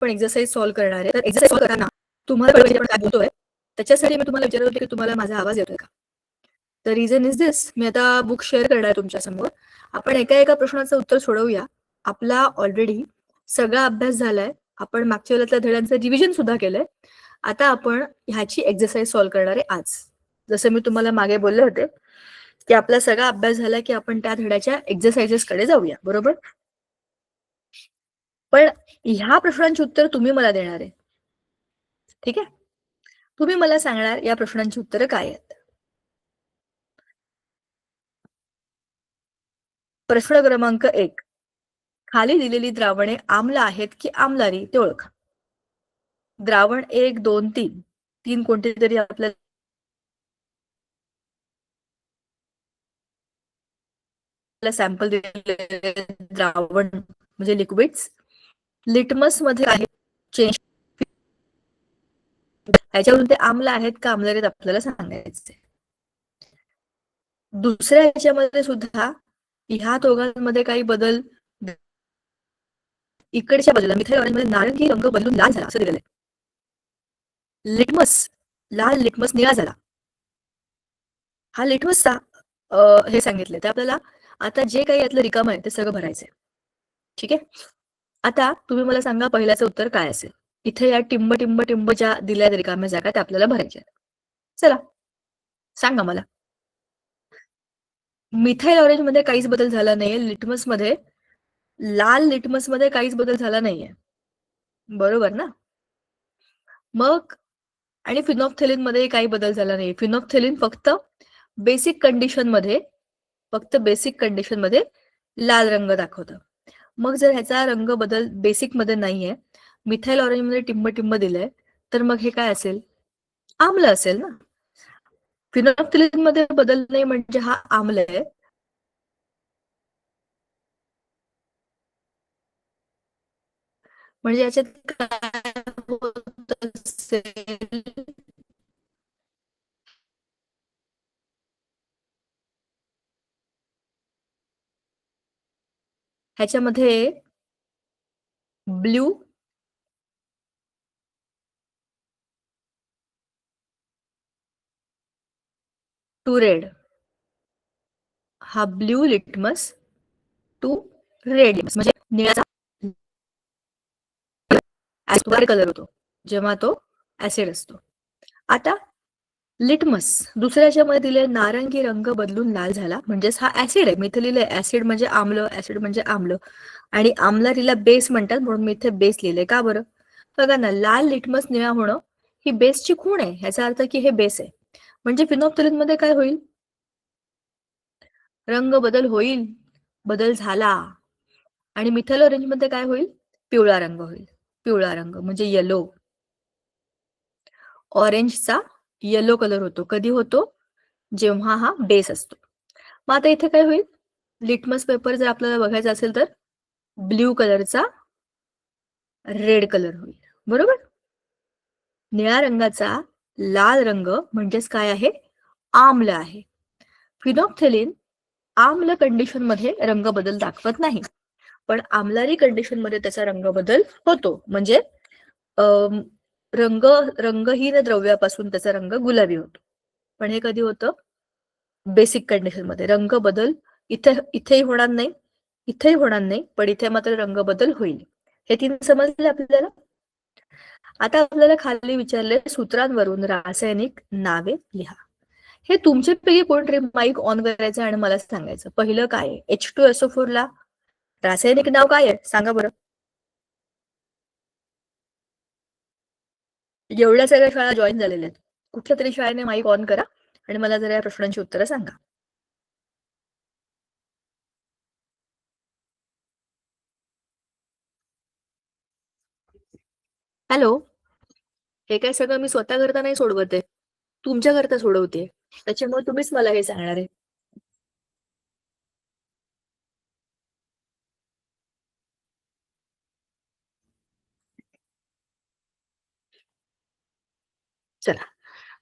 पण exercise solve करणार आहे. तर एक्सरसाइज सॉल्व्ह करताना तुम्हाला कळलं आपण काय बोलतोय, त्याच्यासाठी मी तुम्हाला विचारत होते की तुम्हाला माझा आवाज येतोय का? द रिझन इज दिस, मी आता बुक शेअर करणार आहे तुमच्यासमोर. आपण एका एका प्रश्नाचं उत्तर सोडवूया. आपला ऑलरेडी सगळा अभ्यास झालाय. आपण मागच्या वेळेला धड्यांचं रिव्हिजन सुद्धा केलंय. आता आपण ह्याची एक्सरसाइज सॉल्व्ह करणार आहे आज. जसं मी तुम्हाला मागे बोलले होते की आपला सगळा अभ्यास झाला की आपण त्या धड्याच्या एक्सरसाइजेस कडे जाऊया, बरोबर? पण ह्या प्रश्नांची उत्तर तुम्ही मला देणार आहे, ठीक आहे? तुम्ही मला सांगणार या प्रश्नांची उत्तरं काय आहेत. प्रश्न क्रमांक 1, खाली दिलेली द्रावणे आम्ल आहेत की आम्लारी ते ओळखा. द्रावण 1, 2, 3 तीन कोणते तरी आपल्याला सॅम्पल दिलेले द्रावण म्हणजे लिक्विड्स. लिटमस मध्ये आहे चेंज, ह्याच्यावरून ते आम्ल आहेत का आम्लारी आहेत आपल्याला सांगायचे. दुसऱ्या ह्याच्यामध्ये सुद्धा ह्या दोघांमध्ये काही बदल, इकडच्या बाजूला मिथाइल ऑरेंजमध्ये नारंगी रंग बदलून लाल झाला असं दिलेलं आहे. लिटमस, लाल लिटमस निळा झाला. हा लिटमसचा हे सांगितलंय. तर आपल्याला आता जे काही यातलं रिकाम आहे ते सगळं भरायचंय, ठीक आहे? आता तुम्ही मला सांगा पहिल्याचं उत्तर काय असेल. इथे या टिंब टिंब टिंब ज्या दिल्या रिकाम्या जागा त्या आपल्याला भरायच्या. चला सांगा मला. मिथाइल ऑरेंज मध्ये काहीच बदल झाला नाहीये. लिटमस मध्ये, लाल लिटमस मध्ये काहीच बदल झाला नाहीये, बरोबर ना? मग आणि फिनॉप्थेलिन मध्ये काही बदल झाला नाही. फिनॉप्थेलिन फक्त बेसिक कंडिशन मध्ये लाल रंग दाखवतं. मग जर ह्याचा रंग बदल बेसिक मध्ये नाहीये, मिथाइल ऑरेंज मध्ये टिंब टिंब दिलंय, तर मग हे काय असेल? आम्ल असेल ना. फिनॉप्थेलिन मध्ये बदल नाही म्हणजे हा आम्ल आहे. म्हणजे याच्यात काय होत असेल, ह्याच्यामध्ये ब्ल्यू टू रेड, हा blue litmus to red litmus म्हणजे निळाचा कलर होतो जेव्हा तो ऍसिड असतो. आता लिटमस दुसऱ्याच्या मध्ये दिले नारंगी रंग बदलून लाल झाला, म्हणजेच हा ऍसिड आहे. मी इथे लिहिलंय ऍसिड म्हणजे आम्ल, ऍसिड म्हणजे आम्ल, आणि आम्लारीला बेस म्हणतात म्हणून मी इथे बेस लिहिलंय. का बरं? बघा ना, लाल लिटमस निळा होणं ही बेसची खूण आहे. ह्याचा अर्थ की हे बेस आहे. म्हणजे फिनॉप्थेलिन मध्ये काय होईल? रंग बदल होईल, बदल झाला. आणि मिथाइल ऑरेंज मध्ये काय होईल? पिवळा रंग होईल. पिवळा रंग म्हणजे येलो. ऑरेंजचा येलो कलर होतो. कधी होतो? जेव्हा हा बेस असतो. मग आता इथे काय होईल? लिटमस पेपर जर आपल्याला बघायचा असेल तर ब्ल्यू कलरचा रेड कलर होईल, बरोबर? निळ्या रंगाचा लाल रंग म्हणजेच काय आहे? आम्ल आहे. फिनॉप्थेलिन आम्ल कंडिशन मध्ये रंग बदल दाखवत नाही, पण आम्लारी कंडिशन मध्ये त्याचा रंग बदल होतो. म्हणजे रंगहीन द्रव्यापासून त्याचा रंग गुलाबी होतो. पण हे कधी होतं? बेसिक कंडिशन मध्ये. रंग बदल इथेही होणार नाही, इथेही होणार नाही, पण इथे मात्र रंग बदल होईल. हे तीन समजले आपल्याला. आता आपल्याला खाली विचारले सूत्रांवरून रासायनिक नावे लिहा. हे तुमच्यापैकी कोणतरी माईक ऑन करायचं आणि मला सांगायचं पहिलं काय आहे. H2SO4 ला रासायनिक नाव काय आहे सांगा बरं. एवढ्या सगळ्या शाळा जॉईन झालेल्या आहेत. कुठल्या तरी शाळेने माईक ऑन करा आणि मला जरा या प्रश्नांची उत्तरं सांगा. हॅलो, हे काय सगळं मी स्वतः करता नाही सोडवते, तुमच्या करता सोडवते. त्याच्यामुळे तुम्हीच मला हे सांगणार आहे. चला,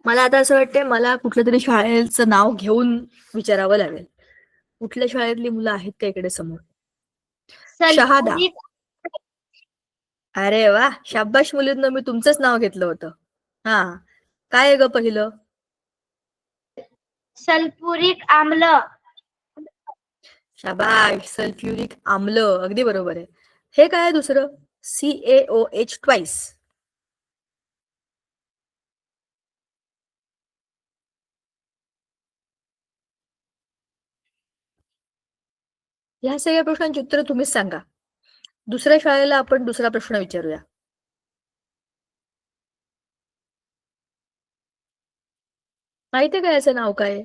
मला आता असं वाटतंय मला कुठल्या तरी शाळेचं नाव घेऊन विचारावं लागेल. कुठल्या शाळेतली मुलं आहेत का इकडे समोर? शहादा. अरे वा, शाबाश मुलींनो, मी तुमचंच नाव घेतलं होतं. हा, काय आहे ग पहिलं? सल्फ्युरिक आम्ल. शाबाश, सल्फ्युरिक आम्ल, अगदी बरोबर आहे. हे काय आहे दुसरं? CaOH twice. ह्या सगळ्या प्रश्नांची उत्तर तुम्हीच सांगा. दुसऱ्या शाळेला आपण दुसरा प्रश्न विचारूया. माहितीये का याचं नाव काय आहे?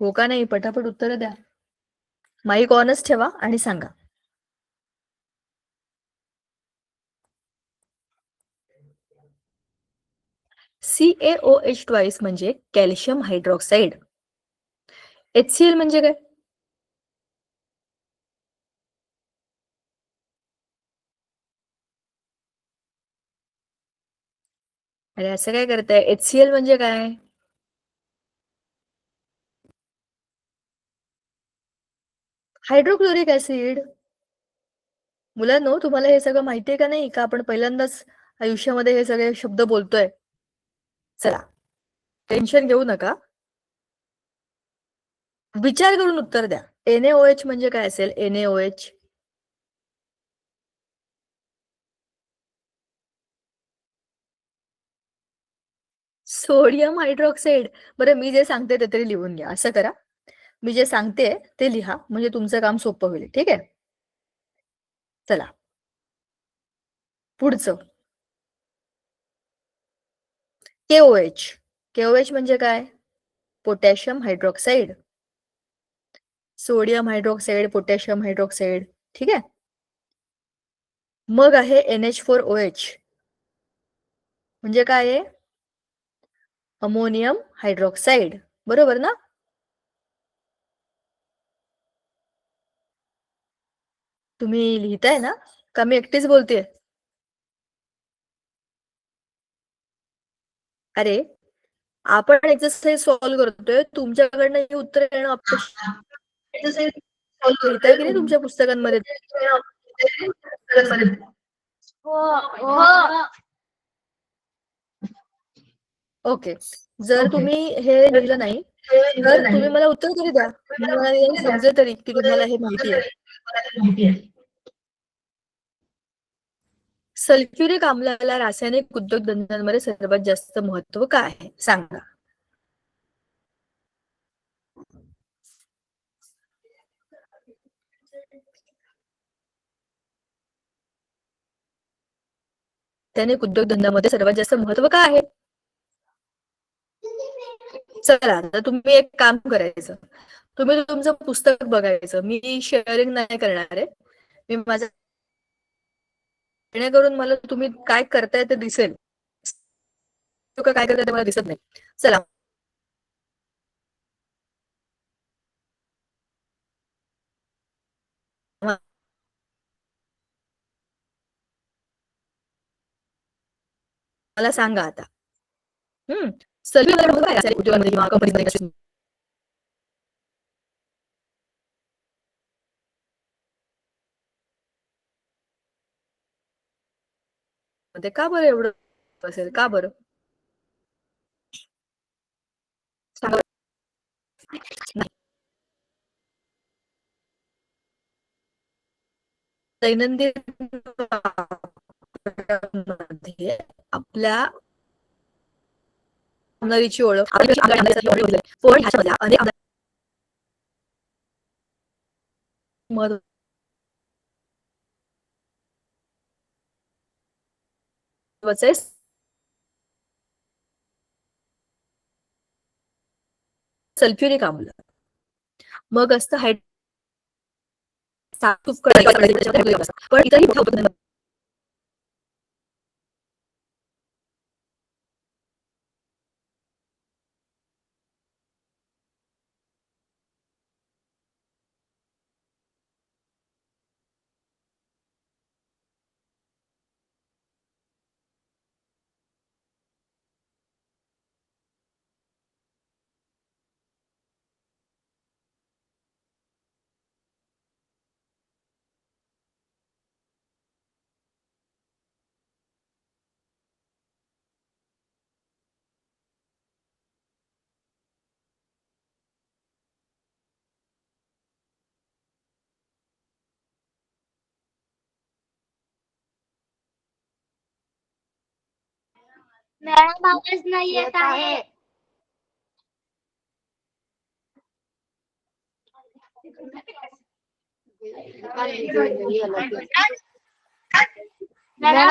हो का नाही? पटापट उत्तर द्या. माईक ऑनच ठेवा आणि सांगा. CaOH ट्वाइस म्हणजे कॅल्शियम हायड्रॉक्साईड. HCl म्हणजे काय? अरे असं काय करताय? HCl म्हणजे काय? Hydrochloric acid. मुलांनो, तुम्हाला हे सगळं माहितीये का नाही? का आपण पहिल्यांदाच आयुष्यामध्ये हे सगळे शब्द बोलतोय? चला, टेन्शन घेऊ नका. विचार करून उत्तर द्या. NaOH म्हणजे काय असेल? NaOH. Sodium hydroxide. बरं, मी जे सांगते ते तरी लिहून घ्या. असं करा, मी जे सांगते ते लिहा, म्हणजे तुमचं काम सोपं होईल. ठीक आहे? चला, पुढचं. KOH. KOH म्हणजे काय? Potassium hydroxide. Sodium hydroxide, potassium hydroxide. ठीक आहे? मग आहे NH4OH. म्हणजे काय आहे? Ammonium hydroxide. बरोबर ना? तुम्ही लिहिताय ना? का मी एकटीच बोलतेय? अरे, आपण एक्सरसाइज सॉल्व्ह करतोय, तुमच्याकडनं हे उत्तर येणं अपेक्षित. लिहिताय की नाही तुमच्या पुस्तकांमध्ये? हो हो. ओके. जर तुम्ही हे लिहिलं नाही, तर तुम्ही मला उत्तर तरी द्या. मला निदान समजेल तरी की तुम्हाला हे माहिती आहे. सल्फ्युरिक आम्लाला रासायनिक उद्योगधंद्यांमध्ये सर्वात जास्त महत्व काय आहे? सांगा. रासायनिक उद्योगधंद्यामध्ये सर्वात जास्त महत्व काय आहे? चला, आता तुम्ही एक काम करायचं. तुम्ही तुमचं पुस्तक बघायचं. मी शेअरिंग नाही करणार आहे. मी माझं, जेणेकरून मला तुम्ही काय करताय ते दिसेल. काय करताय ते मला दिसत नाही. चला, मला सांगा आता. सल्फ्युरिक काय रासायनिक उद्योगांमध्ये किंवा कंपनीमध्ये का बरं एवढं असेल? का बरं? सांगा. नाही. दैनंदिन वापरामध्ये आपल्या आमदारीची ओळख पण ह्याच्यामधल्या अनेक महत्वाचे सल्फ्युरिक आम्ल. मग असतं पण इतरही मॅडम आवाज नाही येत आहे. मॅडम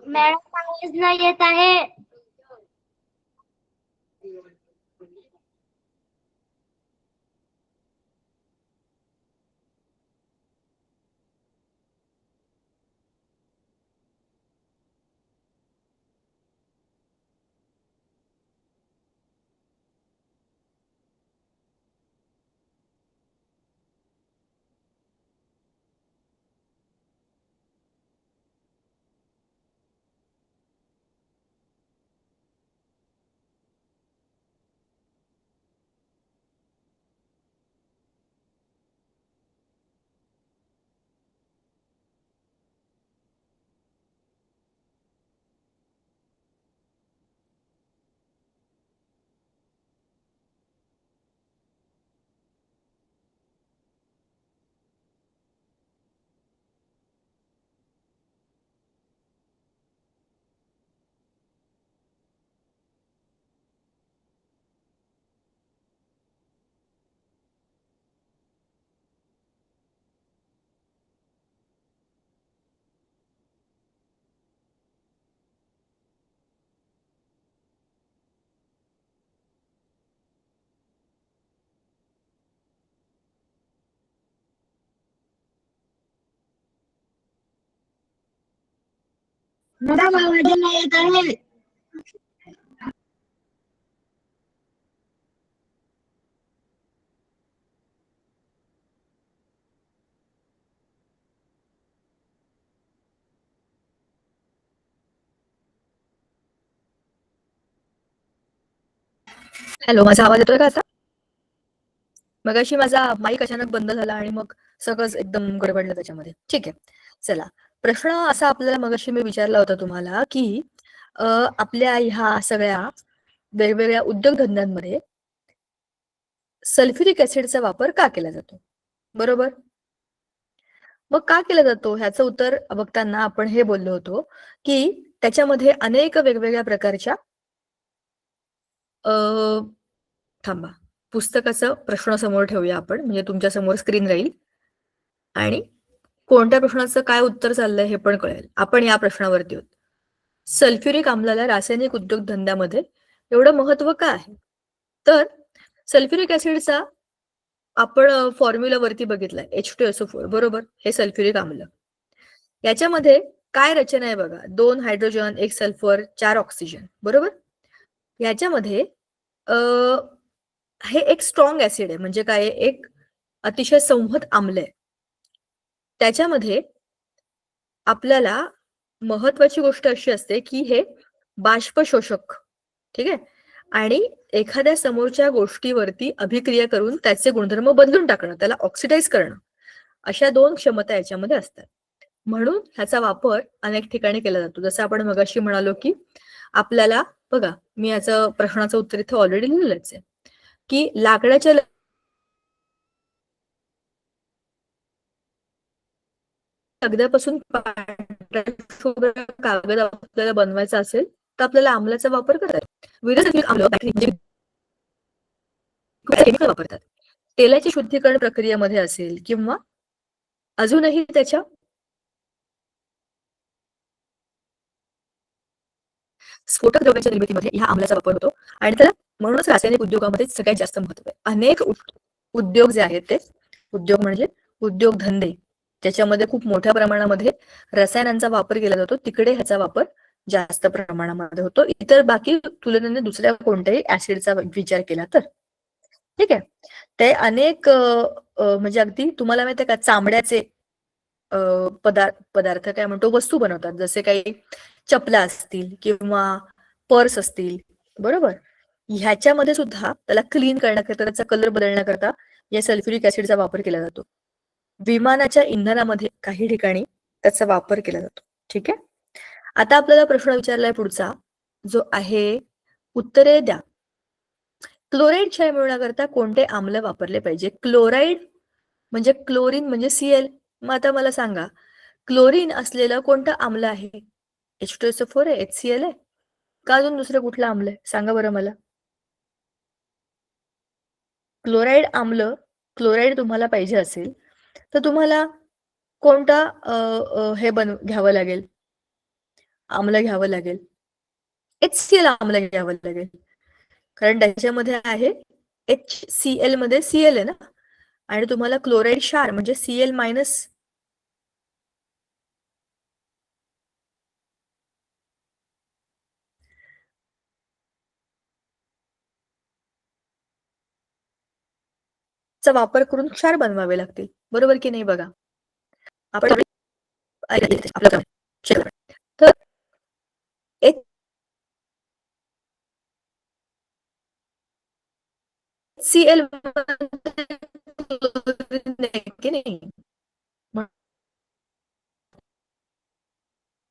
मॅडम आवाज नाही येत आहे. मॅडम आवाज नाही येत आहे. हॅलो, माझा आवाज येतोय का आता? मगाशी माझा माईक अचानक बंद झाला आणि मग सगळंच एकदम गडबडलं त्याच्यामध्ये. ठीक आहे. चला, प्रश्न असा आपल्याला मगाशी मी विचारला होता तुम्हाला, की आपल्या ह्या सगळ्या वेगवेगळ्या उद्योगधंद्यांमध्ये सल्फ्युरिक ऍसिडचा वापर का केला जातो? बरोबर? मग का केला जातो ह्याचं उत्तर बघताना आपण हे बोललो होतो, की त्याच्यामध्ये अनेक वेगवेगळ्या प्रकारच्या अ, थांबा, पुस्तकाचं प्रश्न समोर ठेवूया आपण, म्हणजे तुमच्या समोर स्क्रीन राहील आणि कोणत्या प्रश्नाचं काय उत्तर चाललंय हे पण कळेल. आपण या प्रश्नावरती आहोत. सल्फ्युरिक आम्लाला रासायनिक उद्योगधंद्यामध्ये एवढं महत्व का आहे? तर सल्फ्युरिक ऍसिडचा आपण फॉर्म्युलावरती बघितलाय H2SO4, बरोबर? हे सल्फ्युरिक आम्ल. याच्यामध्ये काय रचना आहे बघा, 2 हायड्रोजन, 1 सल्फर, 4 ऑक्सिजन, बरोबर? याच्यामध्ये अ, हे एक स्ट्रॉंग ऍसिड आहे, म्हणजे काय आहे? एक अतिशय संहत आम्ल आहे. त्याच्यामध्ये आपल्याला महत्वाची गोष्ट अशी असते, की हे बाष्पशोषक, ठीक आहे? आणि एखाद्या समोरच्या गोष्टीवरती अभिक्रिया करून त्याचे गुणधर्म बदलून टाकणं, त्याला ऑक्सिडाइज करणं, अशा 2 क्षमता याच्यामध्ये असतात. म्हणून ह्याचा वापर अनेक ठिकाणी केला जातो. जसं आपण मगाशी म्हणालो, की आपल्याला बघा, मी याचं प्रश्नाचं उत्तर इथे ऑलरेडी लिहिलंच आहे, की लाकडाच्या लगद्यापासून पांढऱ्या शुभ्र कागद आपल्याला बनवायचा असेल, तर आपल्याला आम्लाचा वापर करायचा. विविध सल्फ्युरिक आम्ल केमिकल वापरतात. तेलाची शुद्धीकरण प्रक्रियेमध्ये असेल किंवा अजूनही त्याच्या स्फोटक द्रव्यांच्या निर्मितीमध्ये ह्या आम्लाचा वापर होतो आणि त्याला म्हणूनच रासायनिक उद्योगामध्ये सगळ्यात जास्त महत्व आहे. अनेक उद्योग जे आहेत ते उद्योग म्हणजे उद्योगधंदे, ज्याच्यामध्ये खूप मोठ्या प्रमाणामध्ये रसायनांचा वापर केला जातो, तिकडे ह्याचा वापर जास्त प्रमाणामध्ये होतो. इतर बाकी तुलनेने दुसऱ्या कोणत्याही ऍसिडचा विचार केला तर. ठीक आहे. ते अनेक म्हणजे अगदी तुम्हाला माहिती आहे का, चामड्याचे पदार्थ काय म्हणतो, वस्तू बनवतात, जसे काही चपला असतील किंवा पर्स असतील, बरोबर? ह्याच्यामध्ये सुद्धा त्याला क्लीन करण्याकरता, त्याचा कलर बदलण्याकरता या सल्फ्युरिक ऍसिडचा वापर केला जातो. विमानाच्या इंधनामध्ये काही ठिकाणी त्याचा वापर केला जातो. ठीक आहे. आता आपल्याला प्रश्न विचारलाय पुढचा, जो आहे उत्तरे द्या. क्लोराईड क्षय मिळवण्याकरता कोणते आम्ल वापरले पाहिजे? क्लोराईड म्हणजे क्लोरीन म्हणजे Cl. मग आता मला सांगा, क्लोरीन असलेलं कोणतं आम्ल आहे? H2SO4 आहे, HCl आहे का अजून दुसरं कुठलं आम्ल आहे? सांगा बरं मला. क्लोराईड आम्ल, क्लोराईड तुम्हाला पाहिजे असेल, तर तुम्हाला कोणता हे घ्यावं लागेल, आम्ल घ्यावं लागेल. HCl आम्ल घ्यावं लागेल. कारण त्याच्यामध्ये आहे HCl मध्ये Cl आहे ना, आणि तुम्हाला क्लोराईड क्षार म्हणजे Cl मायनस चा वापर करून क्षार बनवावे लागतील. बरोबर की नाही बघा. आपण आपलं काम. तर HCl की नाही?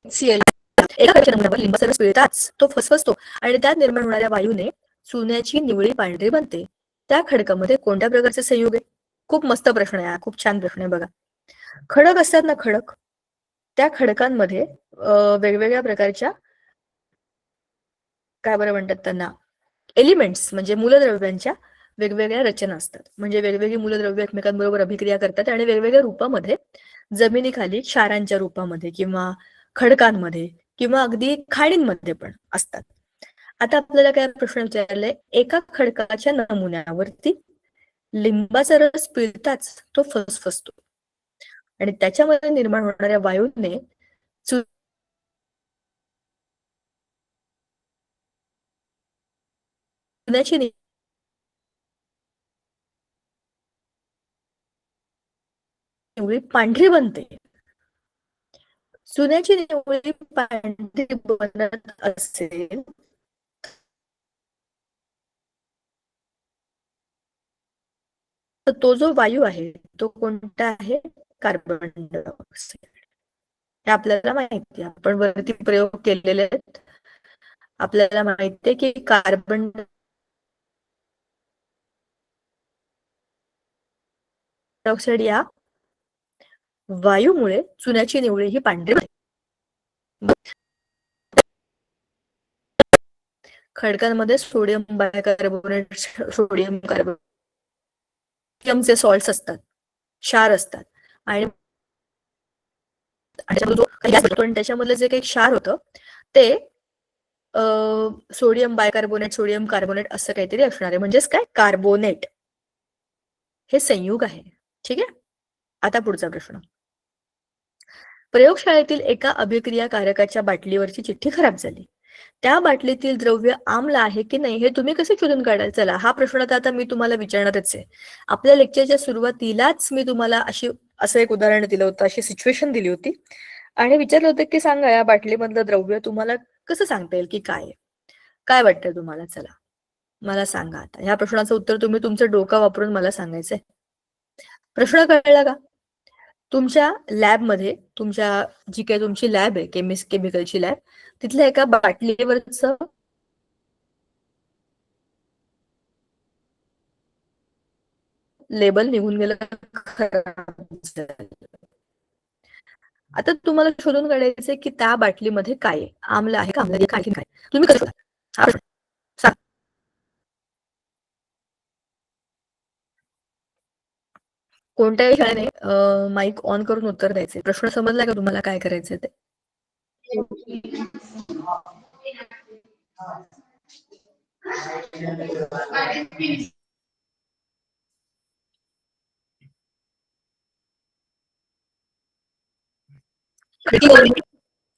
Cl एका नमुन्यावर लिंबाचा रस पिळताच तो फसफसतो आणि त्यात निर्माण होणाऱ्या वायूने चुन्याची निवळी पांढरी बनते. त्या खडकामध्ये कोणत्या प्रकारचे संयुग आहे? खूप मस्त प्रश्न आहे, खूप छान प्रश्न आहे बघा. खडक असतात ना खडक, त्या खडकांमध्ये वेगवेगळ्या प्रकारच्या काय बरं म्हणतात त्यांना एलिमेंट्स म्हणजे मूलद्रव्यांच्या वेगवेगळ्या रचना असतात. म्हणजे वेगवेगळी मूलद्रव्य एकमेकांबरोबर अभिक्रिया करतात आणि वेगवेगळ्या रूपामध्ये जमिनीखाली क्षारांच्या रूपामध्ये किंवा खडकांमध्ये किंवा अगदी खाडींमध्ये पण असतात. आता आपल्याला काय प्रश्न विचारलाय, एका खडकाच्या नमुन्यावरती लिंबाचा रस पिळताच तो फसफसतो आणि त्याच्यामध्ये निर्माण होणाऱ्या वायूने चुन्याची निवळी पांढरी बनते. चुन्याची निवळी पांढरी बनत असेल तर तो जो वायू आहे तो कोणता आहे? Carbon dioxide. हे आपल्याला माहिती आहे, आपण वरती प्रयोग केलेले आहेत. आपल्याला माहिती आहे की कार्बन डायऑक्साईड या वायूमुळे चुन्याची निवळी ही पांढरी बनते. खडकांमध्ये सोडियम बायकार्बोनेट, सोडियम कार्बोनेटचे सॉल्ट्स असतात, क्षार असतात आणि त्याच्यामधलं जे काही क्षार होतं ते सोडियम बायकार्बोनेट, सोडियम कार्बोनेट असं काहीतरी असणार आहे. म्हणजेच काय? कार्बोनेट हे संयुग आहे. ठीक आहे. आता पुढचा प्रश्न. प्रयोगशाळेतील एका अभिक्रियाकारकाच्या बाटलीवरची चिठ्ठी खराब झाली. त्या बाटलीतील द्रव्य आम्ल आहे की नाही हे तुम्ही कसे शोधून काढाल? चला, हा प्रश्न तर आता मी तुम्हाला विचारणारच आहे. आपल्या लेक्चरच्या सुरुवातीलाच मी तुम्हाला असं एक उदाहरण दिलं होतं, अशी सिच्युएशन दिली होती आणि विचारलं होतं की सांगा या बाटलीमधलं द्रव्य तुम्हाला कसं सांगता येईल की काय आहे? काय वाटतंय तुम्हाला? चला, मला सांगा आता. ह्या प्रश्नाचं उत्तर तुम्ही तुमचं डोकं वापरून मला सांगायचंय. प्रश्न कळला का? तुमच्या लॅबमध्ये, तुमच्या जी काही तुमची लॅब आहे, केमिकलची लॅब, तिथल्या एका बाटलीवरचं लेबल निघून गेलं, खराब झालं. आता तुम्हाला शोधून काढायचंय की त्या बाटलीमध्ये काय आहे? आम्ल आहे का? आम्ल आहे का? आणखीन काय? तुम्ही कसं शोधाल? हा प्रश्न. सांग. कोणत्याही शाळेने माईक ऑन करून उत्तर द्यायचे. प्रश्न समजला का तुम्हाला काय करायचंय ते?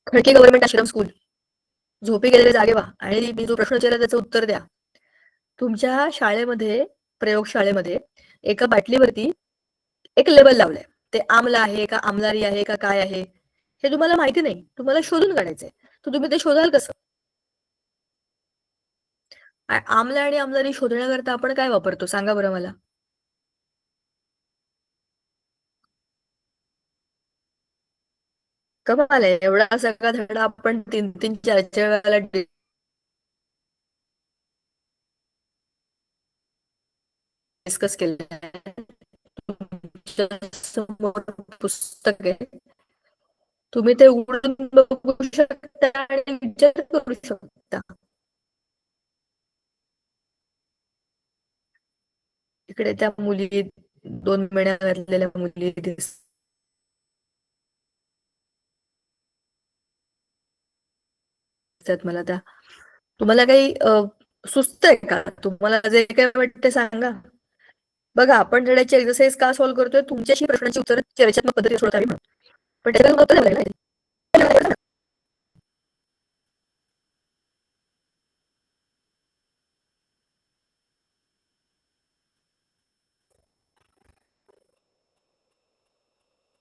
खडकी गव्हर्नमेंट आश्रम स्कूल, झोपी गेलेले जागे व्हा आणि मी जो प्रश्न विचारला त्याचं उत्तर द्या. तुमच्या शाळेमध्ये, प्रयोगशाळेमध्ये एका बाटलीवरती एक लेबल लावलंय. ते आम्ल आहे का, आम्लारी आहे का, काय आहे हे तुम्हाला माहिती नाही. तुम्हाला शोधून काढायचंय. तर तुम्ही ते शोधाल कसं? आम्ल आणि आम्लारी शोधण्याकरता आपण काय वापरतो सांगा बरं मला? कमाल आहे. एवढा सगळा धडा आपण 3-3, 4-4 वेळेला डिस्कस केलं. समोर पुस्तक आहे, तुम्ही ते उघडून बघू शकता आणि विचार करू शकता. इकडे त्या मुली, 2 वेण्या घातलेल्या मुली दिसतात मला. त्या तुम्हाला काही सुचतंय का? तुम्हाला जे काय वाटतं सांगा. बघा, आपण धड्याची एक्सरसाइज का सॉल्व्ह करतोय? तुमच्याशी प्रश्नांची उत्तरं चर्चात्मक पद्धतीने सोडवावी म्हणून. पण त्याच्यात उत्तर द्यावं लागेल.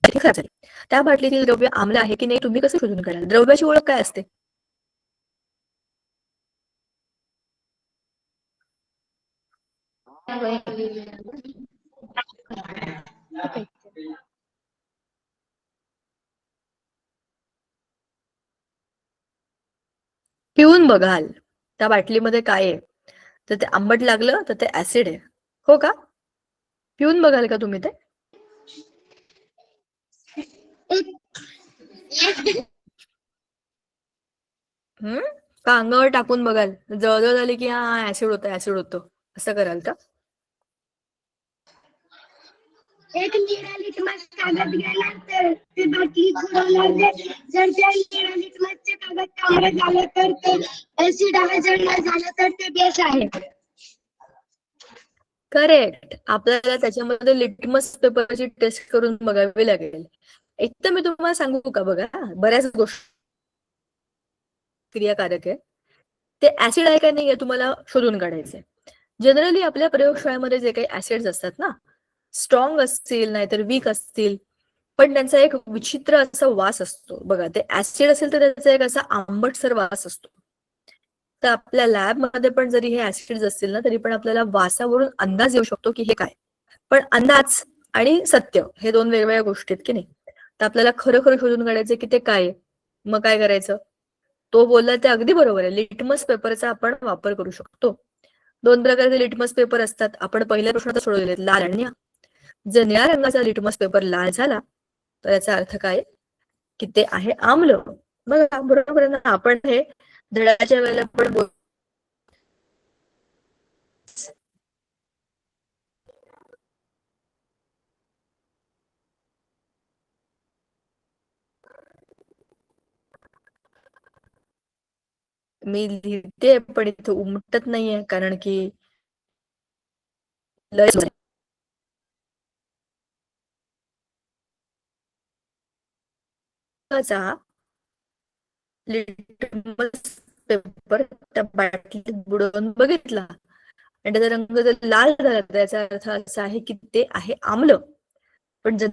खरंच आहे. त्या बाटलीतील द्रव्य आम्ल आहे की नाही तुम्ही कसं शोधून काढाल? द्रव्याची ओळख काय असते? पिऊन बघाल त्या बाटलीमध्ये काय आहे. तर ते आंबट लागलं तर ते ऍसिड आहे, हो का? पिऊन बघाल का तुम्ही ते? का अंगावर टाकून बघाल? जळजळ झाली की हा ऍसिड होतं, ऍसिड होतं, असं कराल का? एक निळा लिटमस कागद गेला तर ती बाटली बुडवणार. जर त्या निळ्या लिटमसचे कागद तांबडे झाले तर ते ऍसिड आहे, जर नाही झालं तर ते बेस आहे. करेक्ट. आपल्याला त्याच्यामध्ये लिटमस पेपरची टेस्ट करून बघावी लागेल. एक तर मी तुम्हाला सांगू का, बघा बऱ्याच गोष्टी क्रियाकारक आहे, ते ऍसिड आहे का नाही हे तुम्हाला शोधून काढायचंय. जनरली आपल्या प्रयोगशाळेमध्ये जे काही ऍसिड्स असतात ना, स्ट्रॉंग असतील नाहीतर वीक असतील, पण त्यांचा एक विचित्र असा वास असतो. बघा, ते ऍसिड असेल तर त्याचा एक असा आंबटसर वास असतो. तर आपल्या लॅबमध्ये पण जरी हे ऍसिड्स असतील ना, तरी पण आपल्याला वासावरून अंदाज येऊ शकतो की हे काय. पण अंदाज आणि सत्य हे 2 वेगवेगळ्या गोष्टी आहेत की नाही. तर आपल्याला खरं खरं शोधून काढायचं की ते काय आहे. मग काय करायचं? तो बोलला ते अगदी बरोबर आहे. लिटमस पेपरचा आपण वापर करू शकतो. 2 प्रकारचे लिटमस पेपर असतात. आपण पहिल्या प्रश्नात सोडवलेले, लाल आणि निळा. जर निळ्या रंगाचा लिटमस पेपर लाल झाला तर याचा अर्थ काय? की ते आहे आम्ल. बघा, बरोबर आहे ना? आपण हे धड्याच्या वेळेला पण मी लिहिते, पण इथे उमटत नाहीये कारण की लय लिटमस पेपर त्या बाटलीत बुडवून बघितला आणि त्याचा रंग जर लाल झाला तर याचा अर्थ असा आहे की ते आहे आम्ल. पण जर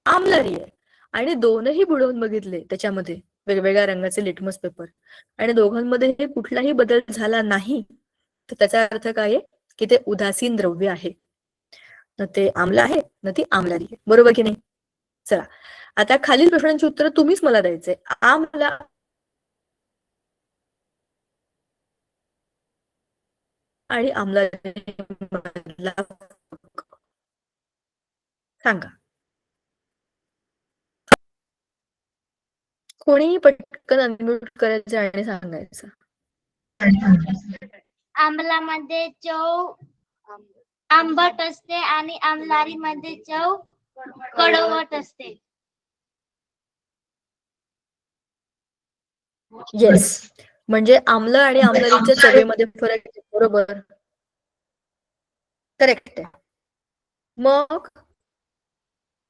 आम्लही आहे आणि दोनही बुडवून बघितले त्याच्यामध्ये वेगवेगळ्या रंगाचे लिटमस पेपर आणि दोघांमध्ये कुठलाही बदल झाला नाही, तर त्याचा अर्थ काय आहे की ते उदासीन द्रव्य आहे. न ते आम्ल आहे न ती आम्लारी आहे. बरोबर की नाही? चला, आता खालील प्रश्नांची उत्तरं तुम्हीच मला द्यायचंय. आम्ल आणि आम्लारी मधला फरक सांगा. कोणीही पटकन अनम्यूट करायचं आणि सांगायचं. आम्लामध्ये चव आंबट असते आणि आम्लारीमध्ये चव कडवट असते. येस, म्हणजे आम्ल आणि आम्लारीच्या चवेमध्ये फरक आहे. बरोबर, करेक्ट आहे. मग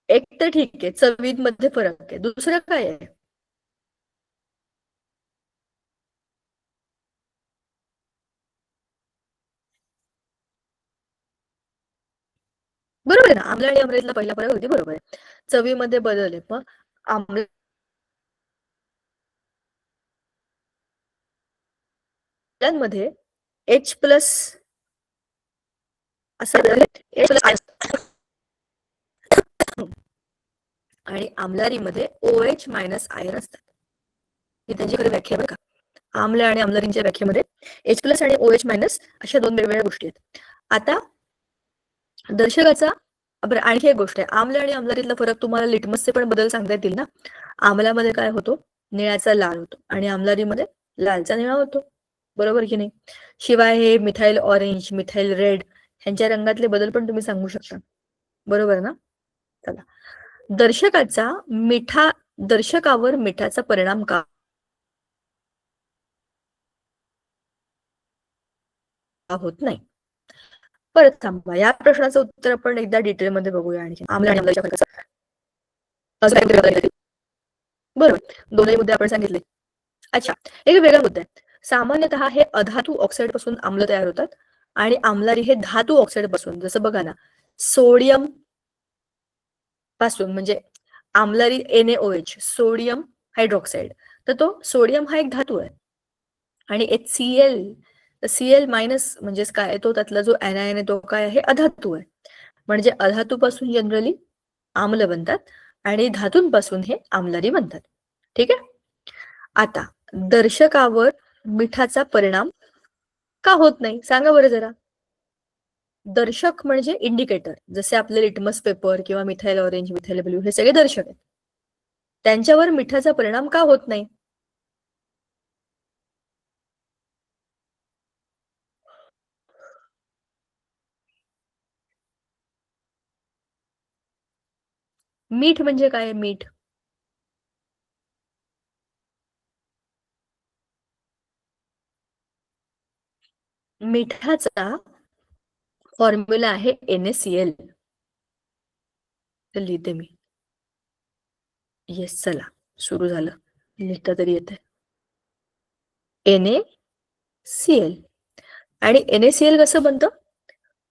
एक तर ठीक आहे, चवीमध्ये फरक आहे. दुसरं काय आहे? बरोबर आहे ना? आम्ल आणि आम्लारीतला पहिला फरक अगदी बरोबर आहे. चवीमध्ये बदल आहे. मग आम्लांमध्ये H प्लस असं आणि आम्लारीमध्ये OH मायनस आयन असतात. ही त्यांची खरी व्याख्या बरं का. आम्ल आणि आम्लरींच्या व्याख्येमध्ये H+ आणि OH- अशा 2 वेगवेगळ्या गोष्टी आहेत. आता दर्शकाचा बरं आणखी एक गोष्ट आहे. आम्ल आणि आम्लरीतला फरक तुम्हाला लिटमसचे पण बदल सांगता येतील ना. आम्लामध्ये काय होतो, निळाचा लाल होतो आणि आम्लरीमध्ये लालचा निळा होतो. बरोबर की नाही? शिवाय हे मिथाइल ऑरेंज, मिथाइल रेड ह्यांच्या रंगातले बदल पण तुम्ही सांगू शकता. बरोबर ना? चला. दर्शकावर मिठाचा परिणाम का होत नाही? परत थांबा. या प्रश्नाचं उत्तर आपण एकदा डिटेलमध्ये बघूया आणखी. आम्ल आणि आम्लाच्या फरकाचं. असं काय उत्तर देता येईल? बरोबर. दोनही मुद्दे आपण सांगितले. अच्छा. एक वेगळा मुद्दा आहे. सामान्यतः हे अधातू ऑक्साईडपासून आम्ल तयार होतात आणि आम्लारी हे धातू ऑक्साईडपासून. जसं बघा ना, सोडियम पासून म्हणजे आम्लारी NaOH, सोडियम हायड्रॉक्साईड. तर तो सोडियम हा एक धातू आहे आणि HCl, Cl- म्हणजेच काय, तो त्यातला जो anion आहे तो काय आहे, अधातू आहे. म्हणजे अधातूपासून जनरली आम्ल बनतात आणि धातूंपासून हे आम्लारी बनतात. ठीक आहे. आता दर्शकावर मिठाचा परिणाम का होत नाही, सांगा बरं जरा. दर्शक म्हणजे इंडिकेटर, जसे आपले लिटमस पेपर किंवा मिथाइल ऑरेंज, मिथाइल ब्ल्यू हे सगळे दर्शक आहेत. त्यांच्यावर मिठाचा परिणाम का होत नाही? मीठ म्हणजे काय? मीठ मिठाचा फॉर्म्युला आहे NaCl. तर लिहिते मी. येस, चला सुरू झालं. लिहिता तरी येते. NaCl. आणि NaCl कसं बनतं?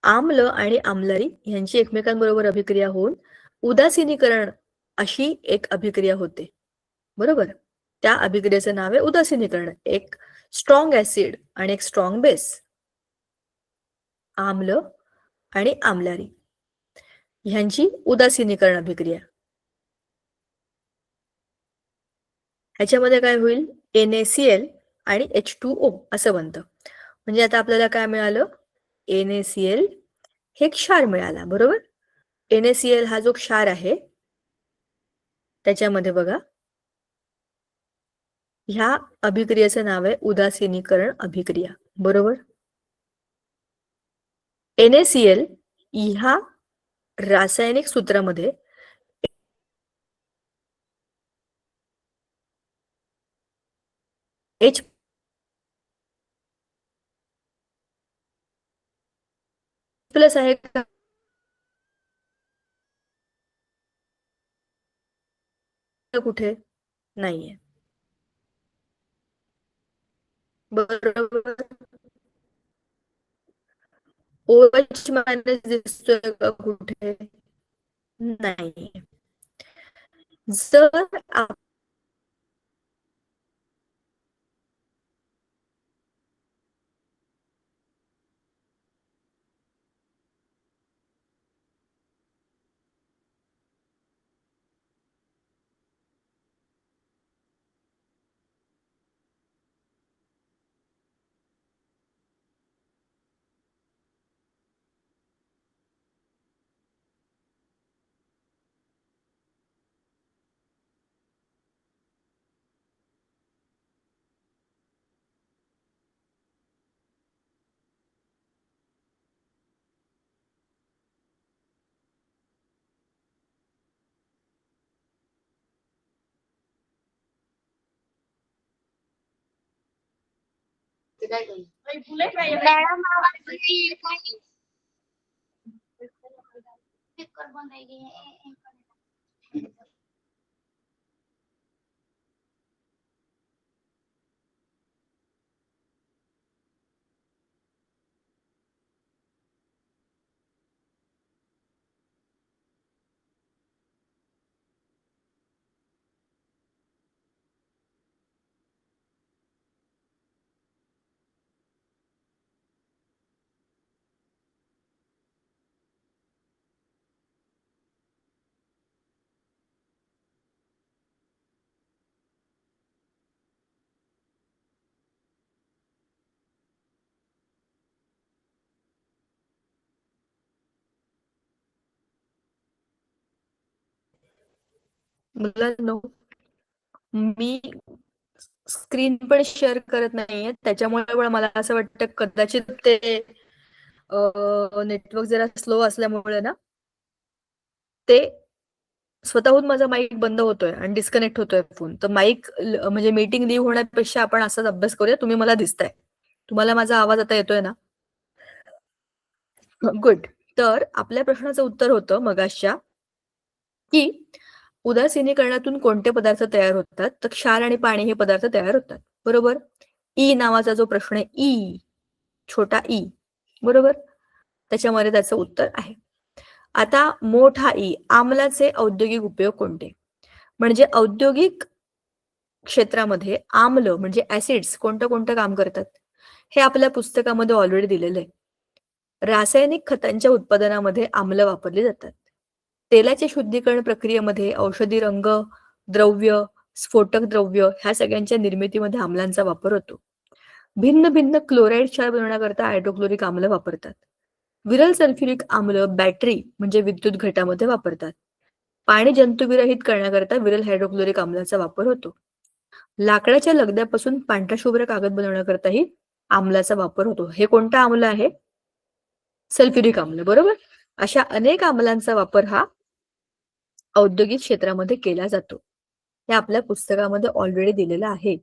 आम्ल आणि आम्लारी यांची एकमेकांबरोबर अभिक्रिया होऊन उदासीनीकरण अशी एक अभिक्रिया होते. बरोबर. त्या अभिक्रियेचं नाव आहे उदासीनीकरण. एक स्ट्रॉंग ऍसिड आणि एक स्ट्रॉंग बेस, आम्ल आणि आम्लारी ह्यांची उदासीनीकरण अभिक्रिया. ह्याच्यामध्ये काय होईल? NaCl आणि H2O असं बनतं. म्हणजे आता आपल्याला काय मिळालं? NaCl हे क्षार मिळाला. बरोबर. NaCl हा जो क्षार आहे त्याच्यामध्ये बघा, ह्या अभिक्रियेचं नाव आहे उदासीनीकरण अभिक्रिया. बरोबर. NaCl ह्या रासायनिक सूत्रामध्ये H प्लस आहे का? कुठे नाहीये. बरोबर. OH मायनस दिसतोय का कुठे? नाही. जर मॅडम आवाज स्पीकर बंद आहे. मुलांनो, मी स्क्रीन पण शेअर करत नाहीये, त्याच्यामुळे मला असं वाटतं कदाचित ते नेटवर्क जरा स्लो असल्यामुळे ना ते स्वतःहून माझा माईक बंद होतोय आणि डिस्कनेक्ट होतोय फोन. तर माईक म्हणजे मीटिंग लीव्ह होण्यापेक्षा आपण असाच अभ्यास करूया. तुम्ही मला दिसताय. तुम्हाला माझा आवाज आता येतोय ना? गुड. तर आपल्या प्रश्नाचं उत्तर होतं मगाशच्या, की उदासीनीकरणातून कोणते पदार्थ तयार होतात? तर क्षार आणि पाणी हे पदार्थ तयार होतात. बरोबर? ई नावाचा जो प्रश्न आहे, ई, छोटा ई, बरोबर? त्याच्यामध्ये त्याचं उत्तर आहे. आता मोठा ई, आम्लाचे औद्योगिक उपयोग कोणते? म्हणजे औद्योगिक क्षेत्रामध्ये आम्ल म्हणजे ऍसिड्स कोणतं काम करतात? हे आपल्या पुस्तकामध्ये ऑलरेडी दिलेलं आहे. रासायनिक खतांच्या उत्पादनामध्ये आम्ल वापरली जातात. तेलाच्या शुद्धीकरण प्रक्रियेमध्ये औषधी रंग, द्रव्य, स्फोटक द्रव्य ह्या सगळ्यांच्या निर्मितीमध्ये आम्लांचा वापर होतो. भिन्न भिन्न क्लोराईड क्षार बनवण्याकरता हायड्रोक्लोरिक आम्ल वापरतात. विरल सल्फ्युरिक आम्ल बॅटरी म्हणजे विद्युत घटामध्ये वापरतात. पाणी जंतुविरहित करण्याकरता विरल हायड्रोक्लोरिक आम्लाचा वापर होतो. लाकडाच्या लगद्यापासून पांढरा शुभ्र कागद बनवण्याकरताही आम्लाचा वापर होतो. हे कोणतं आम्ल आहे? सल्फ्युरिक आम्ल, बरोबर? अशा अनेक आम्लांचा वापर हा औद्योगिक क्षेत्रामध्ये केला जातो. हे आपल्या पुस्तकामध्ये ऑलरेडी दिलेलं आहे.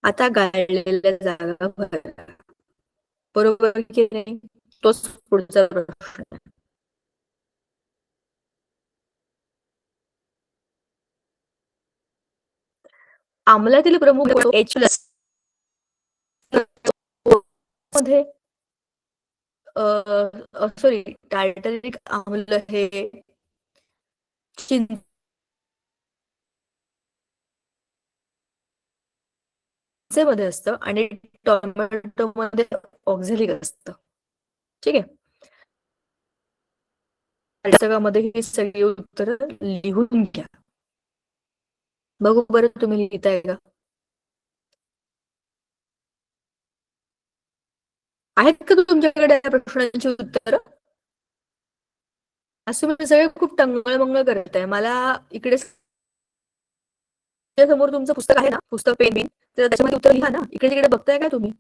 आता गाळलेल्या जागा भरा. बरोबर की नाही? तोच पुढचा प्रश्न आहे. आम्लातील प्रमुख H+ मध्ये सॉरी, टार्टरिक आम्ल हे चिंचेमध्ये असतं आणि टोमॅटो मध्ये ऑक्झॅलिक असतं. ठीक आहे. पुस्तकामध्ये ही सगळी उत्तर लिहून घ्या. बघू बरं तुम्ही लिहिताय का? आहेत का तुमच्याकडे या प्रश्नांची उत्तरं? असं तुम्ही सगळे खूप टंगळ-मंगळ करताय. मला इकडे समोर तुमचं पुस्तक आहे ना, पुस्तक पेन बिन, तर त्याच्यामध्ये उत्तर लिहा ना. इकडे तिकडे बघताय काय तुम्ही?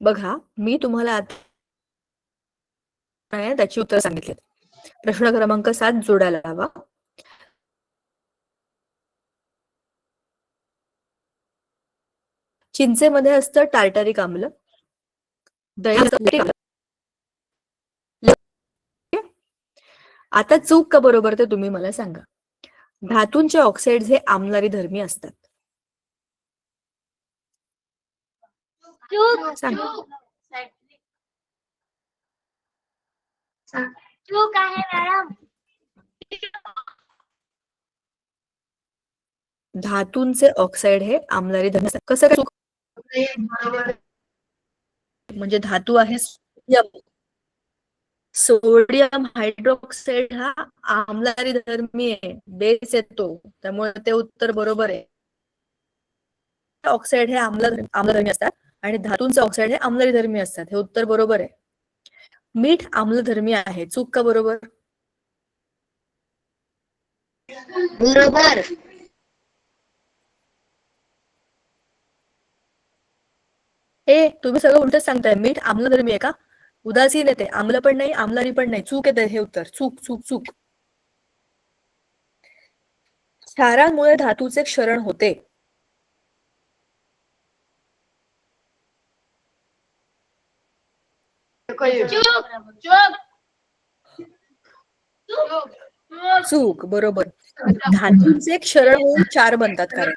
बघा, मी तुम्हाला आता त्याची उत्तर सांगितली. प्रश्न क्रमांक 7 जोडायला हवा. चिंचेमध्ये असतं टार्टारिक आम्ल, आता चूक का बरोबर ते तुम्ही मला सांगा. धातूंचे ऑक्साईड हे आम्लरी धर्मी असतात. सांगा. चूक आहे मॅडम. धातूंचे ऑक्साईड हे आम्लरी धर्मी असतात. कसं काय चूक? म्हणजे धातू आहे सोडियम हायड्रोक्साईड हा आम्लरी धर्मी आहे, बेस येतो, त्यामुळे ते उत्तर बरोबर आहे. ऑक्साईड हे आम्लधर्मी असतात आणि धातूंचे ऑक्साईड हे आम्लरी धर्मी असतात. हे उत्तर बरोबर आहे. मीठ आम्लधर्मी आहे. चूक का बरोबर? बरोबर. तुम्ही सगळं उलटच सांगताय. मीठ आम्लधर्मी आहे का? उदासीन येते, आम्ल पण नाही, आम्लरी पण नाही. चूक येते हे उत्तर. चूक चूक चूक. क्षारांमुळे धातूचे क्षरण होते. चूक, बरोबर. धातूचे क्षरण होऊन क्षार बनतात कारण.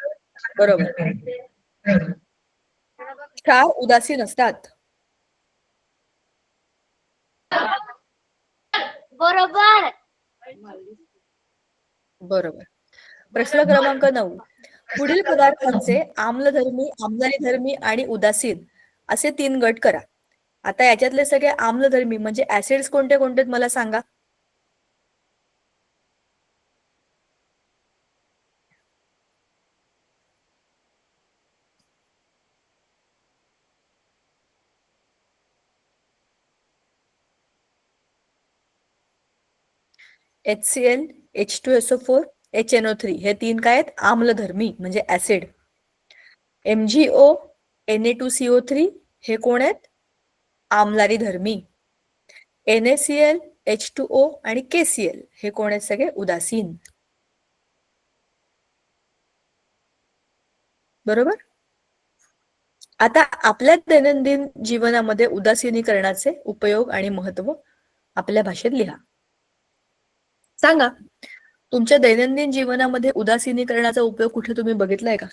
बरोबर. क्षार उदासीन असतात. बरोबर. बरोबर. प्रश्न क्रमांक 9. पुढील पदार्थांचे आम्लधर्मी, आम्लरीधर्मी आणि उदासीन असे 3 गट करा. आता याच्यातले सगळे आम्लधर्मी म्हणजे ऍसिड्स कोणते कोणते मला सांगा. HCl, H2SO4, HNO3 हे 3 काय आहेत? आम्लधर्मी म्हणजे ऍसिड. MgO, Na2CO3 हे कोण आहेत? आम्लारी धर्मी. NaCl, H2O आणि KCl हे कोण आहेत? सगळे उदासीन. बरोबर. आता आपल्या दैनंदिन जीवनामध्ये उदासीनीकरणाचे उपयोग आणि महत्व आपल्या भाषेत लिहा. सांगा, तुमच्या दैनंदिन जीवनामध्ये उदासीनीकरणाचा उपयोग कुठे तुम्ही बघितलाय का?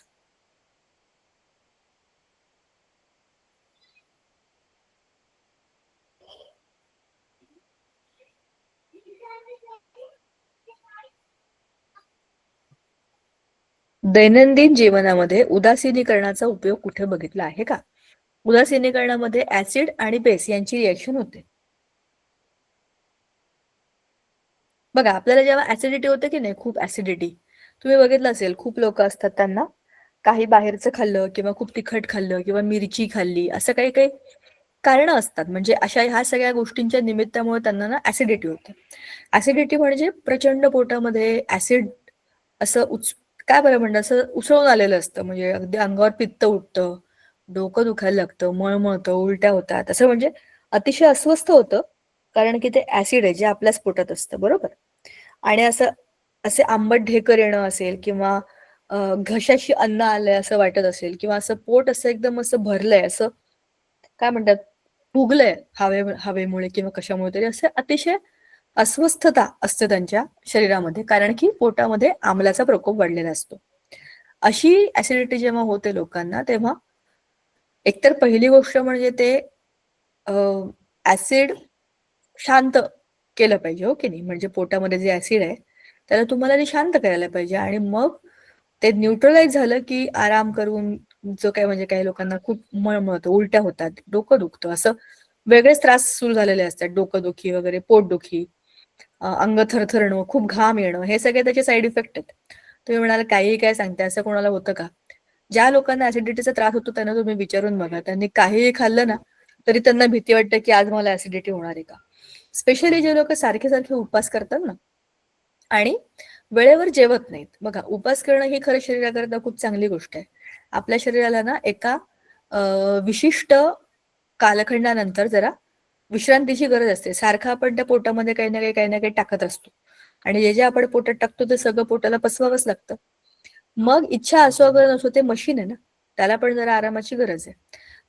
दैनंदिन जीवनामध्ये उदासीनीकरणाचा उपयोग कुठे बघितला आहे का? उदासीनीकरणामध्ये ऍसिड आणि बेस यांची रिएक्शन होते. बघा, आपल्याला जेव्हा ऍसिडिटी होते की नाही, खूप ऍसिडिटी, तुम्ही बघितलं असेल खूप लोक असतात त्यांना काही बाहेरचं खाल्लं किंवा खूप तिखट खाल्लं किंवा मिरची खाल्ली, असं काही काही कारण असतात. म्हणजे अशा ह्या सगळ्या गोष्टींच्या निमित्तामुळे त्यांना ना ऍसिडिटी होते. ऍसिडिटी म्हणजे प्रचंड पोटामध्ये ऍसिड असं काय बरं म्हणणं, असं उसळून आलेलं असतं. म्हणजे अगदी अंगावर पित्त उठतं, डोकं दुखायला लागतं, मळमळतं, उलट्या होतात, असं म्हणजे अतिशय अस्वस्थ होतं. कारण की ते ऍसिड आहे जे आपल्याच पोटात असतं. बरोबर. आणि असं असे आंबट ढेकर येणं असेल किंवा घशाशी अन्न आलंय असं वाटत असेल किंवा असं पोट असं एकदम असं भरलंय, असं काय म्हणतात, फुगलंय हवेमुळे किंवा कशामुळे तरी, असं अतिशय अस्वस्थता असते त्यांच्या शरीरामध्ये, कारण की पोटामध्ये आम्लाचा प्रकोप वाढलेला असतो. अशी ऍसिडिटी जेव्हा होते लोकांना, तेव्हा एकतर पहिली गोष्ट म्हणजे ते ऍसिड शांत केलं पाहिजे, हो की नाही? म्हणजे पोटामध्ये जे ऍसिड आहे त्याला तुम्हाला ते शांत करायला पाहिजे आणि मग ते न्यूट्रलाइज झालं की आराम करून, जो काय म्हणजे काही लोकांना खूप मळमळतं, उलट्या होतात, डोकं दुखतं, असं वेगळेच त्रास सुरू झालेले असतात, डोकंदुखी वगैरे, पोटदुखी, अंग थरथरणं, खूप घाम येणं, हे सगळे त्याचे साईड इफेक्ट आहेत. तुम्ही म्हणाल काहीही काय सांगते, असं कोणाला होतं का? ज्या लोकांना ऍसिडिटीचा त्रास होतो त्यांना तुम्ही विचारून बघा, त्यांनी काहीही खाल्लं ना तरी त्यांना भीती वाटते की आज मला ऍसिडिटी होणार आहे का. स्पेशली जे लोक सारखे सारखे उपवास करतात ना आणि वेळेवर जेवत नाहीत. बघा, उपवास करणं ही खरं शरीराकरता खूप चांगली गोष्ट आहे. आपल्या शरीराला ना एका विशिष्ट कालखंडानंतर जरा विश्रांतीची गरज असते. सारखं आपण त्या पोटामध्ये काही ना काही काही ना काही टाकत असतो आणि जे जे आपण पोटात टाकतो ते सगळं पोटाला पचवावंच लागतं. मग इच्छा असो अगर नसो, ते मशीन आहे ना, त्याला पण जरा आरामाची गरज आहे.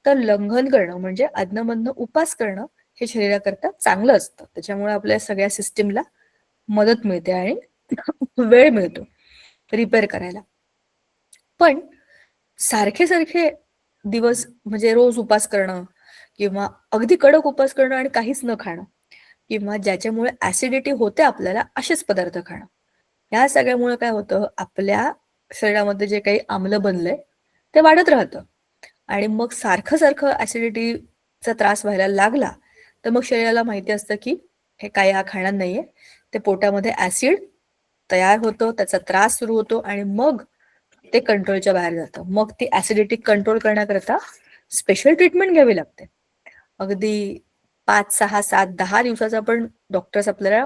तर लंघन करणं म्हणजे अधनं उपास करणं हे शरीराकरता चांगलं असतं. त्याच्यामुळे आपल्या सगळ्या सिस्टीमला मदत मिळते आणि वेळ मिळतो रिपेअर करायला. पण सारखे सारखे दिवस म्हणजे रोज उपास करणं किंवा अगदी कडक उपास करणं आणि काहीच न खाणं किंवा ज्याच्यामुळे ऍसिडिटी होते आपल्याला, असेच पदार्थ खाणं, या सगळ्यामुळे काय होतं, आपल्या शरीरामध्ये जे काही आम्ल बनलंय ते वाढत राहतं आणि मग सारखं सारखं ऍसिडिटीचा त्रास व्हायला लागला तर मग शरीराला माहिती असतं की हे काय हा खाणार नाहीये. ते पोटामध्ये ऍसिड तयार होतो, त्याचा त्रास सुरू होतो आणि मग ते कंट्रोलच्या बाहेर जातं. मग ती ऍसिडिटी कंट्रोल करण्याकरता स्पेशल ट्रीटमेंट घ्यावी लागते. अगदी 5, 6, 7, 10 दिवसाचा पण डॉक्टर्स आपल्याला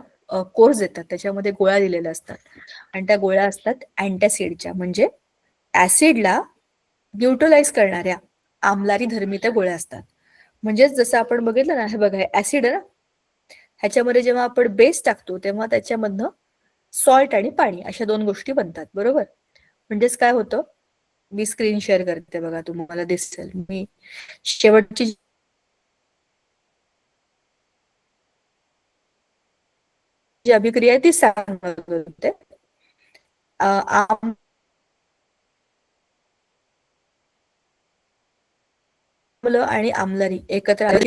कोर्स देतात. त्याच्यामध्ये गोळ्या दिलेल्या असतात आणि त्या गोळ्या असतात अँटॅसिडच्या, म्हणजे ऍसिडला न्यूट्रलाइज करणाऱ्या आम्लारी धर्मी त्या गोळ्या असतात. म्हणजेच जसं आपण बघितलं ना, हे बघा ऍसिड आहे ना, ह्याच्यामध्ये जेव्हा आपण बेस टाकतो तेव्हा त्याच्यामधनं सॉल्ट आणि पाणी अशा 2 गोष्टी बनतात. बरोबर. म्हणजेच काय होतं, मी स्क्रीन शेअर करते बघा, तुम्हाला दिसेल. मी शेवटची जी अभिक्रिया आहे ती सांगत होते. आम्ल आणि आम्लारी एकत्र आले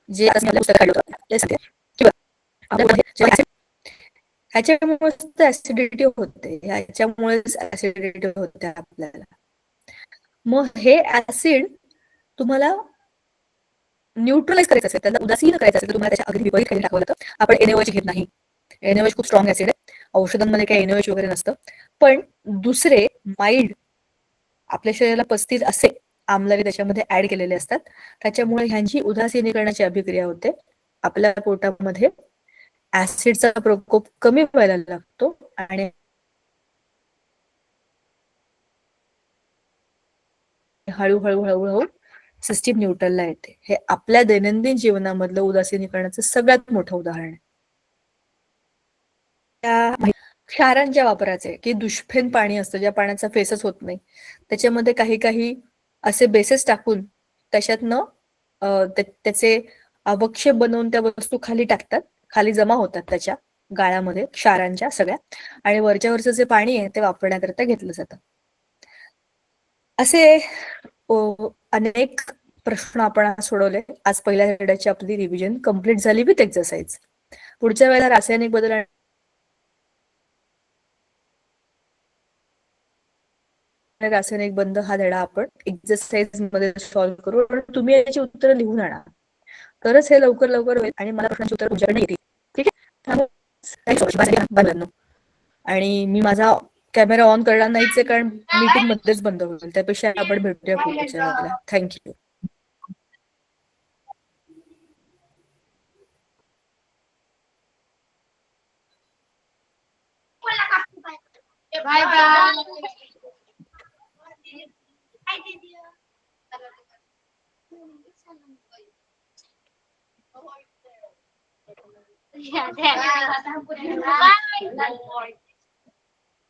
जे ह्याच्यामुळे ऍसिडिटी होते, ह्याच्यामुळेच ऍसिडिटी होते आपल्याला. मग हे ऍसिड तुम्हाला न्यूट्रलाइज करायचं असेल, त्याला उदासीन करायचं असेल तर तुम्हाला त्याच्या अगदी विपरीत काही टाकावं लागतं. आपण NaOH घेत नाही. NaOH खूप स्ट्रॉंग ऍसिड आहे. औषधांमध्ये काही NaOH वगैरे नसतं. पण दुसरे माइल्ड आपल्या शरीराला पचतील असे आम्लारी त्याच्यामध्ये ऍड केलेले असतात. त्याच्यामुळे ह्यांची उदासीनीकरणाची अभिक्रिया होते. आपल्या पोटामध्ये ऍसिडचा प्रकोप कमी व्हायला लागतो आणि हळूहळू हळूहळू सिस्टीम न्यूट्रलला येते. हे आपल्या दैनंदिन जीवनामधलं उदासीनीकरणाचं सगळ्यात मोठं उदाहरण आहे. त्या क्षारांच्या वापराचे की दुष्फेन पाणी असतं, ज्या पाण्याचा फेसच होत नाही, त्याच्यामध्ये काही काही असे बेसेस टाकून त्याच्यातनं त्याचे अवक्षेप बनवून त्या वस्तू खाली टाकतात, खाली जमा होतात त्याच्या गाळामध्ये क्षारांच्या सगळ्या, आणि वरच्या वरचं जे पाणी आहे ते वापरण्याकरता घेतलं जातं. असे अनेक प्रश्न आपण आज सोडवले. आज पहिल्या धड्याची आपली रिव्हिजन कंप्लीट झाली विथ एक्सरसाइज. पुढच्या वेळेला रासायनिक बदल रासायनिक बंध हा धडा आपण एक्सरसाइज मध्ये सॉल्व्ह करू आणि तुम्ही याची उत्तरं लिहून आणा, तरच हे लवकर लवकर होईल आणि मला प्रश्नांची उत्तर तुमच्याकडे येतील. ठीक आहे. आणि मी माझा कॅमेरा ऑन करणार नाहीच आहे, कारण मीटिंग मध्येच बंद होईल. त्यापेक्षा आपण भेटूया पुढच्या वेळेला. थँक्यू.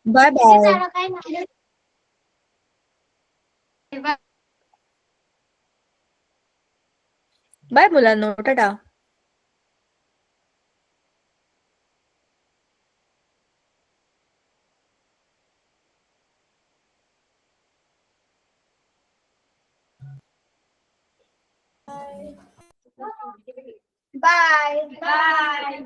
बाय बाय बाय मुलांनो, टाटा. Bye bye.